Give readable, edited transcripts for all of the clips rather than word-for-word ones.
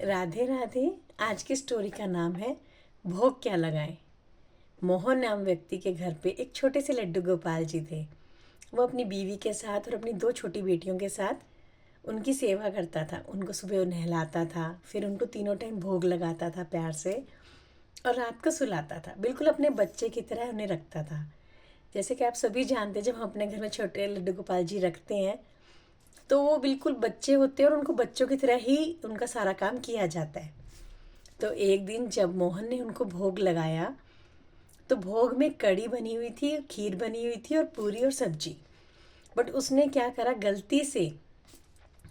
राधे राधे। आज की स्टोरी का नाम है भोग क्या लगाएं। मोहन नाम व्यक्ति के घर पे एक छोटे से लड्डू गोपाल जी थे। वो अपनी बीवी के साथ और अपनी दो छोटी बेटियों के साथ उनकी सेवा करता था। उनको सुबह वो नहलाता था, फिर उनको तीनों टाइम भोग लगाता था प्यार से, और रात को सुलाता था। बिल्कुल अपने बच्चे की तरह उन्हें रखता था। जैसे कि आप सभी जानते हैं, जब हम अपने घर में छोटे लड्डू गोपाल जी रखते हैं तो वो बिल्कुल बच्चे होते हैं और उनको बच्चों की तरह ही उनका सारा काम किया जाता है। तो एक दिन जब मोहन ने उनको भोग लगाया तो भोग में कढ़ी बनी हुई थी, खीर बनी हुई थी और पूरी और सब्जी। बट उसने क्या करा, गलती से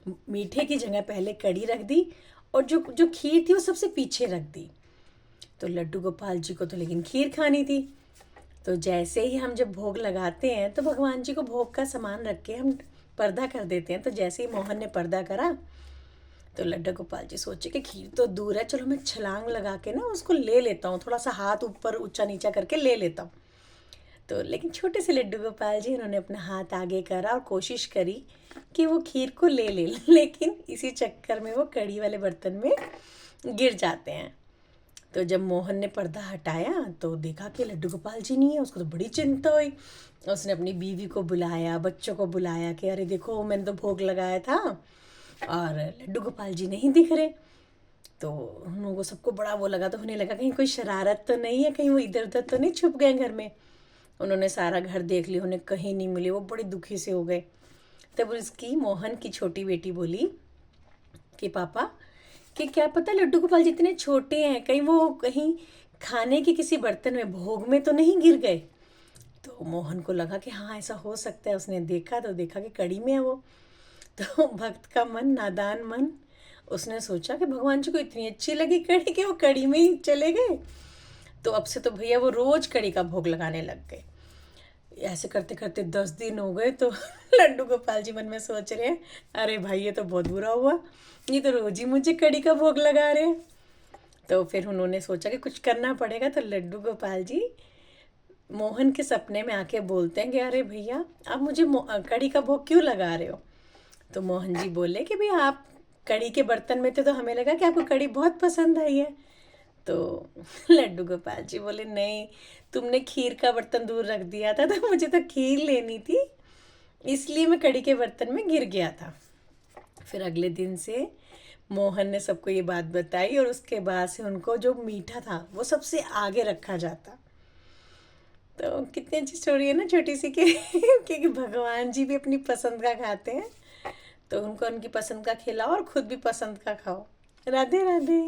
मीठे की जगह पहले कढ़ी रख दी और जो जो खीर थी वो सबसे पीछे रख दी। तो लड्डू गोपाल जी को तो लेकिन खीर खानी थी। तो जैसे ही हम जब भोग लगाते हैं तो भगवान जी को भोग का सामान रख के हम पर्दा कर देते हैं। तो जैसे ही मोहन ने पर्दा करा तो लड्डू गोपाल जी सोचे कि खीर तो दूर है, चलो मैं छलांग लगा के ना उसको ले लेता हूँ, थोड़ा सा हाथ ऊपर ऊंचा नीचा करके ले लेता हूँ। तो लेकिन छोटे से लड्डू गोपाल जी, उन्होंने अपना हाथ आगे करा और कोशिश करी कि वो खीर को ले ले लेकिन इसी चक्कर में वो कड़ी वाले बर्तन में गिर जाते हैं। तो जब मोहन ने पर्दा हटाया तो देखा कि लड्डू गोपाल जी नहीं है। उसको तो बड़ी चिंता हुई। उसने अपनी बीवी को बुलाया, बच्चों को बुलाया कि अरे देखो, मैंने तो भोग लगाया था और लड्डू गोपाल जी नहीं दिख रहे। तो उन लोगों को सबको बड़ा वो लगा। तो उन्हें लगा कहीं कोई शरारत तो नहीं है, कहीं वो इधर उधर तो नहीं छुप गए घर में। उन्होंने सारा घर देख लिया, उन्हें कहीं नहीं मिले। वो बड़े दुखी से हो गए। तब उसकी मोहन की छोटी बेटी बोली कि पापा, कि क्या पता लड्डू गोपाल जी इतने छोटे हैं, कहीं वो कहीं खाने के किसी बर्तन में भोग में तो नहीं गिर गए। तो मोहन को लगा कि हाँ, ऐसा हो सकता है। उसने देखा तो देखा कि कड़ी में है वो। तो भक्त का मन, नादान मन, उसने सोचा कि भगवान जी को इतनी अच्छी लगी कड़ी कि वो कड़ी में ही चले गए। तो अब से तो भैया वो रोज कड़ी का भोग लगाने लग गए। ऐसे करते करते 10 दिन हो गए। तो लड्डू गोपाल जी मन में सोच रहे हैं, अरे भाई ये तो बहुत बुरा हुआ, ये तो रोज ही मुझे कड़ी का भोग लगा रहे हैं। तो फिर उन्होंने सोचा कि कुछ करना पड़ेगा। तो लड्डू गोपाल जी मोहन के सपने में आके बोलते हैं कि अरे भैया, आप मुझे कड़ी का भोग क्यों लगा रहे हो। तो मोहन जी बोले कि भैया, आप कड़ी के बर्तन में थे तो हमें लगा कि आपको कड़ी बहुत पसंद आई है। तो लड्डू गोपाल जी बोले, नहीं, तुमने खीर का बर्तन दूर रख दिया था तो मुझे तो खीर लेनी थी, इसलिए मैं कड़ी के बर्तन में गिर गया था। फिर अगले दिन से मोहन ने सबको ये बात बताई और उसके बाद से उनको जो मीठा था वो सबसे आगे रखा जाता। तो कितनी अच्छी स्टोरी है ना, छोटी सी कि क्योंकि भगवान जी भी अपनी पसंद का खाते हैं, तो उनको उनकी पसंद का खिलाओ और खुद भी पसंद का खाओ। राधे राधे।